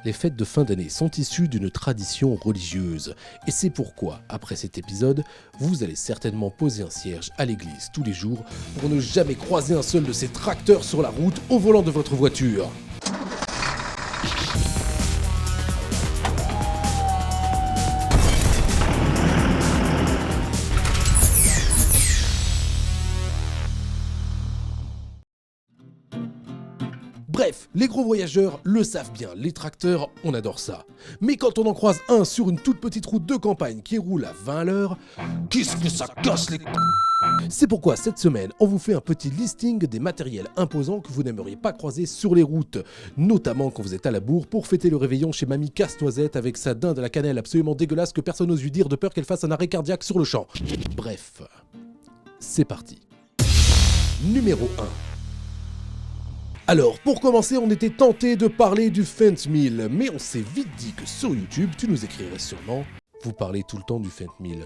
Les fêtes de fin d'année sont issues d'une tradition religieuse. Et c'est pourquoi, après cet épisode, vous allez certainement poser un cierge à l'église tous les jours pour ne jamais croiser un seul de ces tracteurs sur la route au volant de votre voiture. Bref, les gros voyageurs le savent bien, les tracteurs, on adore ça. Mais quand on en croise un sur une toute petite route de campagne qui roule à 20 à l'heure, qu'est-ce que ça casse les couilles ? C'est pourquoi cette semaine, on vous fait un petit listing des matériels imposants que vous n'aimeriez pas croiser sur les routes, notamment quand vous êtes à la bourre pour fêter le réveillon chez Mamie Casse-Noisette avec sa dinde à la cannelle absolument dégueulasse que personne n'ose lui dire de peur qu'elle fasse un arrêt cardiaque sur le champ. Bref, c'est parti. Numéro 1. Alors, pour commencer, on était tenté de parler du Fendt 1000, mais on s'est vite dit que sur YouTube, tu nous écrirais sûrement « Vous parlez tout le temps du Fendt 1000.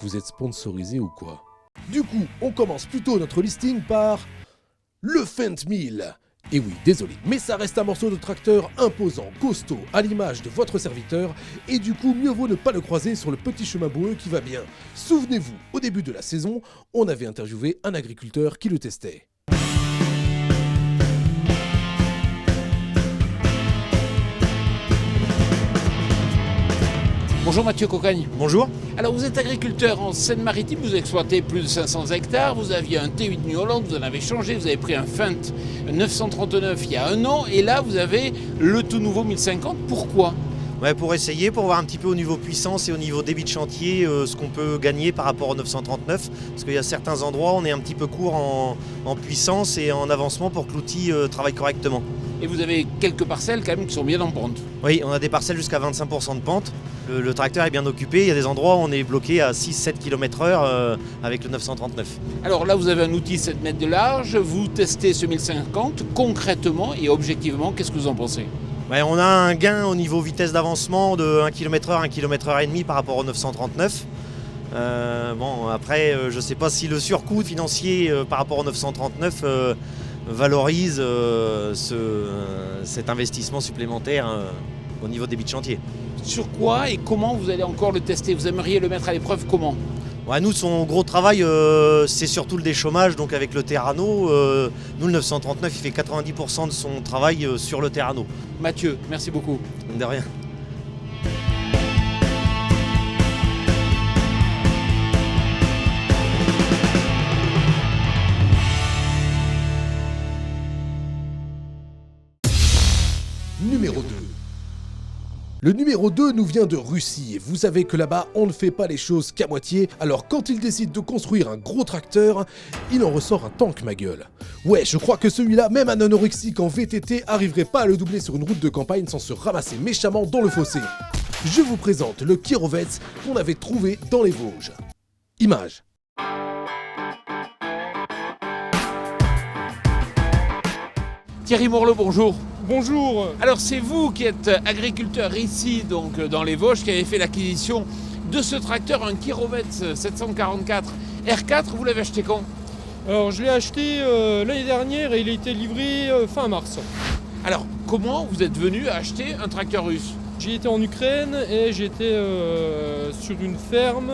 Vous êtes sponsorisé ou quoi ?» Du coup, on commence plutôt notre listing par le Fendt 1000. Et oui, désolé, mais ça reste un morceau de tracteur imposant, costaud, à l'image de votre serviteur, et du coup, mieux vaut ne pas le croiser sur le petit chemin boueux qui va bien. Souvenez-vous, au début de la saison, on avait interviewé un agriculteur qui le testait. Bonjour Mathieu Cocagne. Bonjour. Alors vous êtes agriculteur en Seine-Maritime, vous exploitez plus de 500 hectares, vous aviez un T8 New Holland, vous en avez changé, vous avez pris un Fendt 939 il y a un an et là vous avez le tout nouveau 1050. Pourquoi ? Ouais, pour essayer, pour voir un petit peu au niveau puissance et au niveau débit de chantier ce qu'on peut gagner par rapport au 939. Parce qu'il y a certains endroits, on est un petit peu court en puissance et en avancement pour que l'outil travaille correctement. Et vous avez quelques parcelles quand même qui sont bien en pente. Oui, on a des parcelles jusqu'à 25% de pente. Le tracteur est bien occupé. Il y a des endroits où on est bloqué à 6-7 km/h avec le 939. Alors là, vous avez un outil 7 mètres de large. Vous testez ce 1050. Concrètement et objectivement, qu'est-ce que vous en pensez ? Ouais, on a un gain au niveau vitesse d'avancement de 1 km/h, 1 km/h et demi par rapport au 939. Bon, après, je ne sais pas si le surcoût financier par rapport au 939 valorise cet investissement supplémentaire au niveau débit de chantier. Sur quoi et comment vous allez encore le tester ? Vous aimeriez le mettre à l'épreuve comment ? Ouais, nous, son gros travail, c'est surtout le déchômage, donc avec le Terrano. Nous, le 939, il fait 90% de son travail sur le Terrano. Mathieu, merci beaucoup. De rien. Numéro 2. Le numéro 2 nous vient de Russie, et vous savez que là-bas, on ne fait pas les choses qu'à moitié, alors quand ils décident de construire un gros tracteur, il en ressort un tank, ma gueule. Ouais, je crois que celui-là, même un anorexique en VTT, arriverait pas à le doubler sur une route de campagne sans se ramasser méchamment dans le fossé. Je vous présente le Kirovets qu'on avait trouvé dans les Vosges. Image. Thierry Morleau, bonjour. Bonjour. Alors c'est vous qui êtes agriculteur ici, donc dans les Vosges, qui avez fait l'acquisition de ce tracteur, un Kirovets 744 R4. Vous l'avez acheté quand ? Alors je l'ai acheté l'année dernière et il a été livré fin mars. Alors comment vous êtes venu acheter un tracteur russe ? J'ai été en Ukraine et j'étais sur une ferme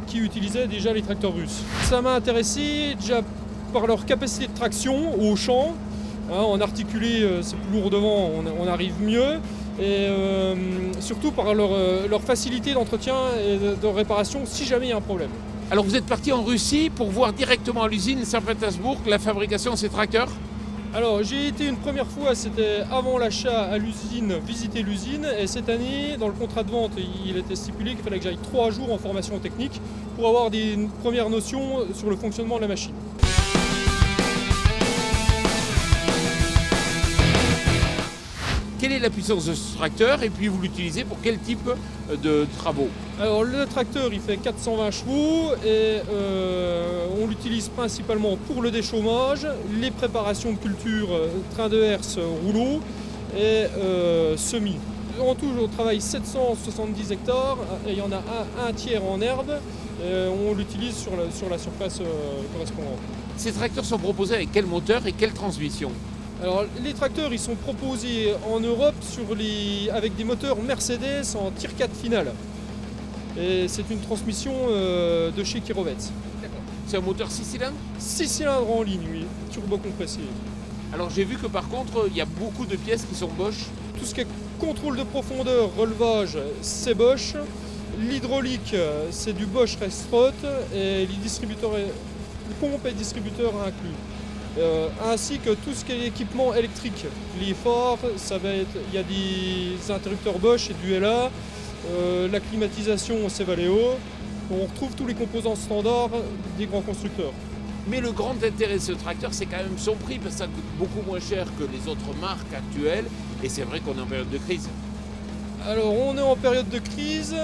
qui utilisait déjà les tracteurs russes. Ça m'a intéressé déjà par leur capacité de traction au champ. En articulé, c'est plus lourd devant, on arrive mieux. Et surtout par leur facilité d'entretien et de réparation si jamais il y a un problème. Alors vous êtes parti en Russie pour voir directement à l'usine Saint-Pétersbourg la fabrication de ces tracteurs ? Alors j'ai été une première fois, c'était avant l'achat à l'usine, visiter l'usine. Et cette année, dans le contrat de vente, il était stipulé qu'il fallait que j'aille 3 jours en formation technique pour avoir des premières notions sur le fonctionnement de la machine. Quelle est la puissance de ce tracteur et puis vous l'utilisez pour quel type de travaux ? Alors le tracteur il fait 420 chevaux et on l'utilise principalement pour le déchômage, les préparations de culture, train de herse, rouleau et semis. En tout on travaille 770 hectares et il y en a un tiers en herbe et on l'utilise sur la surface correspondante. Ces tracteurs sont proposés avec quel moteur et quelle transmission ? Alors les tracteurs ils sont proposés en Europe avec des moteurs Mercedes en Tier 4 final. Et c'est une transmission de chez Kirovets. C'est un moteur 6 cylindres? 6 cylindres en ligne, oui, turbo compressé. Alors j'ai vu que par contre, il y a beaucoup de pièces qui sont Bosch. Tout ce qui est contrôle de profondeur, relevage, c'est Bosch. L'hydraulique, c'est du Bosch Rexroth et les distributeurs, pompes et distributeurs inclus. Ainsi que tout ce qui est équipement électrique. Les phares, il y a des interrupteurs Bosch et du LA. La climatisation, c'est Valeo. On retrouve tous les composants standards des grands constructeurs. Mais le grand intérêt de ce tracteur, c'est quand même son prix, parce que ça coûte beaucoup moins cher que les autres marques actuelles. Et c'est vrai qu'on est en période de crise. Alors on est en période de crise,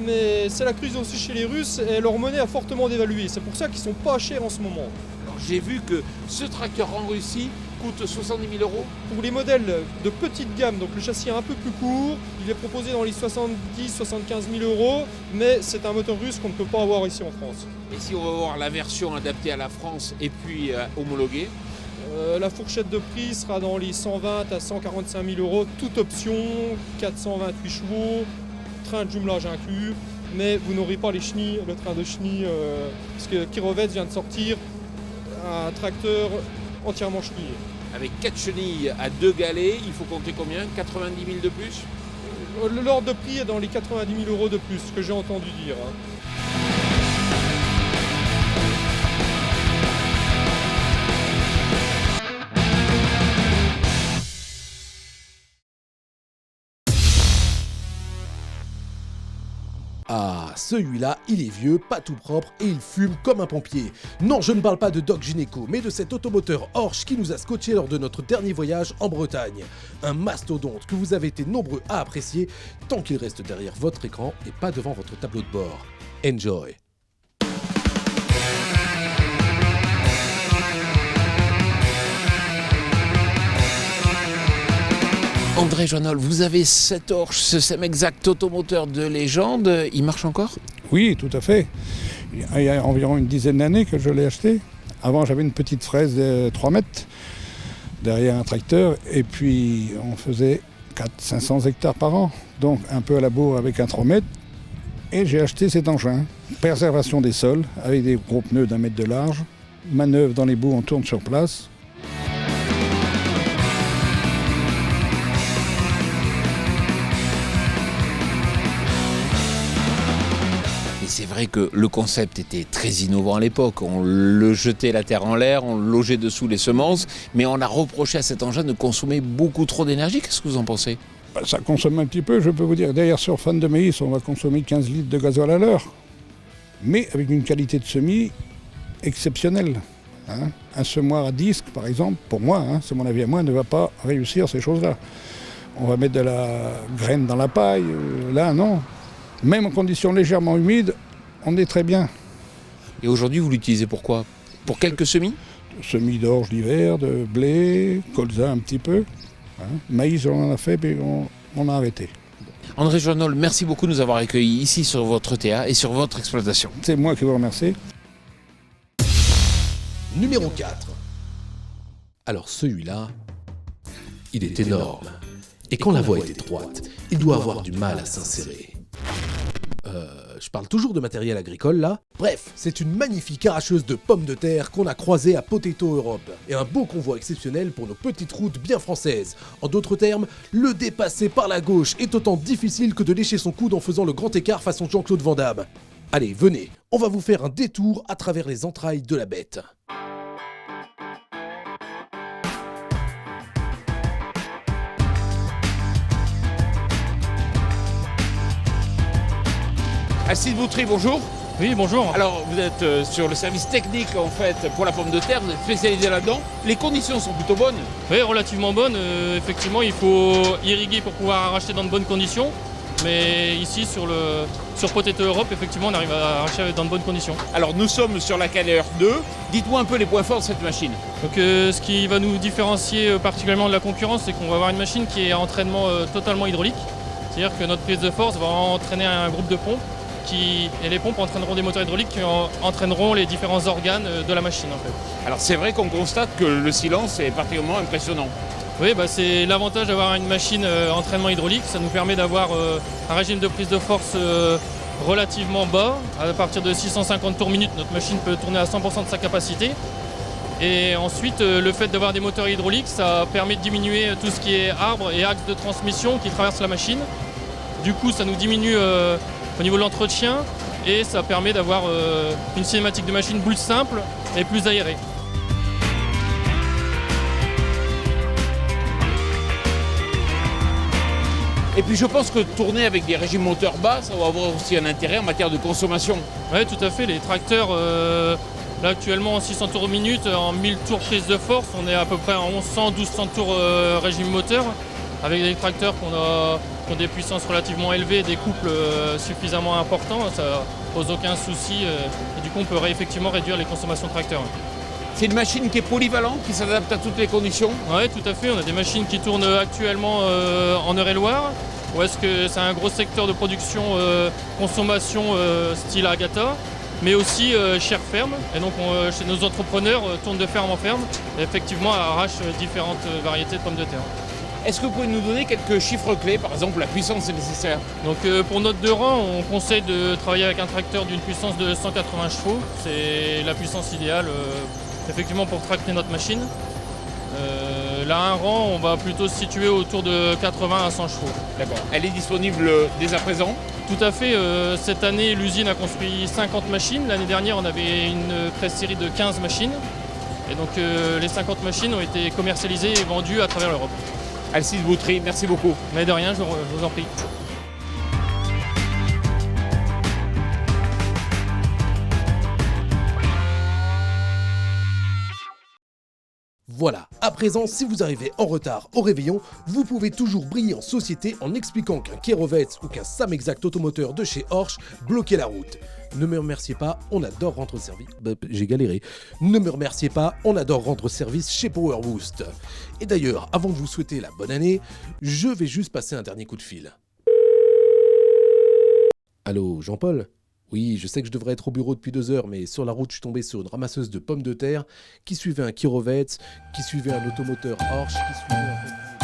mais c'est la crise aussi chez les Russes et leur monnaie a fortement dévalué. C'est pour ça qu'ils sont pas chers en ce moment. Alors j'ai vu que ce tracteur en Russie coûte 70 000 euros. Pour les modèles de petite gamme, donc le châssis est un peu plus court, il est proposé dans les 70-75 000 euros, mais c'est un moteur russe qu'on ne peut pas avoir ici en France. Et si on va voir la version adaptée à la France et puis homologuée? La fourchette de prix sera dans les 120 à 145 000 euros, toute option, 428 chevaux, train de jumelage inclus, mais vous n'aurez pas les chenilles, le train de chenilles, parce que Kirovets vient de sortir un tracteur entièrement chenillé. Avec 4 chenilles à 2 galets, il faut compter combien? 90 000 de plus? L'ordre de prix est dans les 90 000 euros de plus, ce que j'ai entendu dire. Ah, celui-là, il est vieux, pas tout propre et il fume comme un pompier. Non, je ne parle pas de Doc Gynéco, mais de cet automoteur Porsche qui nous a scotché lors de notre dernier voyage en Bretagne. Un mastodonte que vous avez été nombreux à apprécier tant qu'il reste derrière votre écran et pas devant votre tableau de bord. Enjoy! André Joannol, vous avez cet Porsche, ce SEM Exact automoteur de légende, il marche encore? Oui, tout à fait. Il y a environ une dizaine d'années que je l'ai acheté. Avant, j'avais une petite fraise de 3 mètres derrière un tracteur et puis on faisait 400-500 hectares par an, donc un peu à la bourre avec un 3 mètres. Et j'ai acheté cet engin. Préservation des sols avec des gros pneus d'1 mètre de large, manœuvre dans les boues, on tourne sur place. C'est vrai que le concept était très innovant à l'époque. On le jetait la terre en l'air, on logeait dessous les semences, mais on a reproché à cet engin de consommer beaucoup trop d'énergie. Qu'est-ce que vous en pensez? Ça consomme un petit peu, je peux vous dire. Derrière sur fan de maïs, on va consommer 15 litres de gasoil à l'heure, mais avec une qualité de semis exceptionnelle. Un semoir à disque, par exemple, pour moi, c'est mon avis à moi, ne va pas réussir ces choses-là. On va mettre de la graine dans la paille, là non. Même en conditions légèrement humides, on est très bien. Et aujourd'hui, vous l'utilisez pour quoi? Pour quelques semis? Semis d'orge d'hiver, de blé, colza un petit peu. Maïs, on en a fait, mais on a arrêté. André Joannol, merci beaucoup de nous avoir accueillis ici sur votre TA et sur votre exploitation. C'est moi qui vous remercie. Numéro 4. Alors celui-là, il est énorme. Et quand la voie est étroite, il doit avoir du mal à s'insérer. Je parle toujours de matériel agricole là. Bref, c'est une magnifique arracheuse de pommes de terre qu'on a croisée à Potato Europe. Et un beau convoi exceptionnel pour nos petites routes bien françaises. En d'autres termes, le dépasser par la gauche est autant difficile que de lécher son coude en faisant le grand écart façon Jean-Claude Van Damme. Allez, venez, on va vous faire un détour à travers les entrailles de la bête. Alcide Boutry, bonjour. Oui, bonjour. Alors, vous êtes sur le service technique en fait pour la pomme de terre, vous êtes spécialisé là-dedans. Les conditions sont plutôt bonnes. Oui, relativement bonne. Effectivement, il faut irriguer pour pouvoir arracher dans de bonnes conditions. Mais ici, sur Potato Europe, effectivement, on arrive à arracher dans de bonnes conditions. Alors, nous sommes sur la Caleur 2. Dites-moi un peu les points forts de cette machine. Donc, ce qui va nous différencier particulièrement de la concurrence, c'est qu'on va avoir une machine qui est à entraînement totalement hydraulique. C'est-à-dire que notre prise de force va entraîner un groupe de pompes et les pompes entraîneront des moteurs hydrauliques qui entraîneront les différents organes de la machine en fait. Alors c'est vrai qu'on constate que le silence est particulièrement impressionnant. Oui, c'est l'avantage d'avoir une machine entraînement hydraulique. Ça nous permet d'avoir un régime de prise de force relativement bas. À partir de 650 tours minute, notre machine peut tourner à 100% de sa capacité. Et ensuite, le fait d'avoir des moteurs hydrauliques, ça permet de diminuer tout ce qui est arbre et axe de transmission qui traverse la machine. Du coup, ça nous diminue au niveau de l'entretien et ça permet d'avoir une cinématique de machine plus simple et plus aérée. Et puis je pense que tourner avec des régimes moteurs bas, ça va avoir aussi un intérêt en matière de consommation. Oui, tout à fait. Les tracteurs, là actuellement en 600 tours minute, en 1000 tours prise de force, on est à peu près en 1100, 1200 tours régime moteur. Avec des tracteurs qui ont des puissances relativement élevées, des couples suffisamment importants, ça pose aucun souci. Et du coup, on peut effectivement réduire les consommations de tracteurs. C'est une machine qui est polyvalente, qui s'adapte à toutes les conditions. Oui, tout à fait. On a des machines qui tournent actuellement en Eure-et-Loire, où est-ce que c'est un gros secteur de production, consommation style Agatha, mais aussi chère ferme. Et donc, chez nos entrepreneurs, tournent de ferme en ferme, et effectivement, arrachent différentes variétés de pommes de terre. Est-ce que vous pouvez nous donner quelques chiffres clés, par exemple la puissance nécessaire? Donc pour notre 2 rangs, on conseille de travailler avec un tracteur d'une puissance de 180 chevaux. C'est la puissance idéale effectivement pour tracter notre machine. Là, un rang, on va plutôt se situer autour de 80 à 100 chevaux. D'accord. Elle est disponible dès à présent? Tout à fait. Cette année, l'usine a construit 50 machines. L'année dernière, on avait une presse-série de 15 machines. Et donc les 50 machines ont été commercialisées et vendues à travers l'Europe. Alcide Boutry, merci beaucoup. Mais de rien, je vous en prie. Voilà, à présent, si vous arrivez en retard au réveillon, vous pouvez toujours briller en société en expliquant qu'un Kerovets ou qu'un Sam Exact automoteur de chez Horsch bloquait la route. Ne me remerciez pas, on adore rendre service. J'ai galéré. Ne me remerciez pas, on adore rendre service chez Power Boost. Et d'ailleurs, avant de vous souhaiter la bonne année, je vais juste passer un dernier coup de fil. Allô, Jean-Paul ? Oui, je sais que je devrais être au bureau depuis 2 heures, mais sur la route, je suis tombé sur une ramasseuse de pommes de terre qui suivait un Kerovets, qui suivait un automoteur Horsch, qui suivait un...